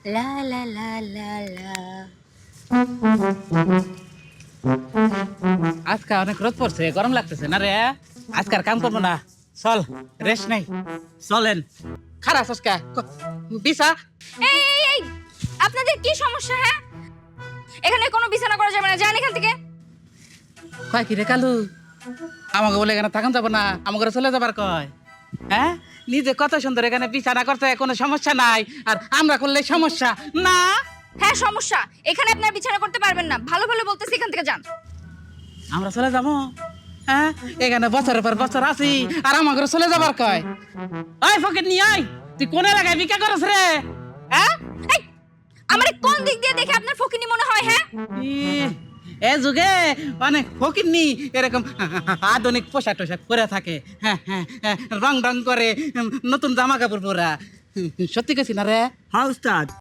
লা লা লা লা লা। আজকে অনেক রোদ পড়ছে, গরম লাগতেছে না রে। আজকে আর কাম করবো না, চল রেস্ট নেই, চলেন। খারাপ আজকে বিছা। এই এই এই আপনাদের কি সমস্যা? হ্যাঁ, এখানে কোনো বিছানা করা যাবে না, যান এখান থেকে। কয় কি রে কালু, আমাকে বলে এখানে থাকুন যাবো না, আমাকে চলে যাবার কয়। হ্যাঁ, নিজে কত সুন্দর এখানে বিছানা করতে কোনো সমস্যা নাই, আর আমরা করলে সমস্যা না। হ্যাঁ সমস্যা, এখানে আপনার বিছানা করতে পারবেন না। ভালো ভালো বলতেছি, এখান থেকে যান। আমরা চলে যাবো? হ্যাঁ, এখানে বছরের পর বছর আছি, আর আমাকে চলে যাবার কয়। ওই ফকির নিয়ে আয়, তুই কোন এলাকায় ভিক্ষা করছ রে? হ্যাঁ, এই, আমার কোন দিক দিয়ে দেখে আপনার ফকিনি মনে হয়? হ্যাঁ, এ যুগে অনেক ফকিরনি এরকম আধুনিক পোশাক টোশাক পরে থাকে। হ্যাঁ হ্যাঁ হ্যাঁ, রং রং করে, নতুন জামা কাপড় পরা। সত্যি কেছি না রে? হ্যাঁ উস্তাদ।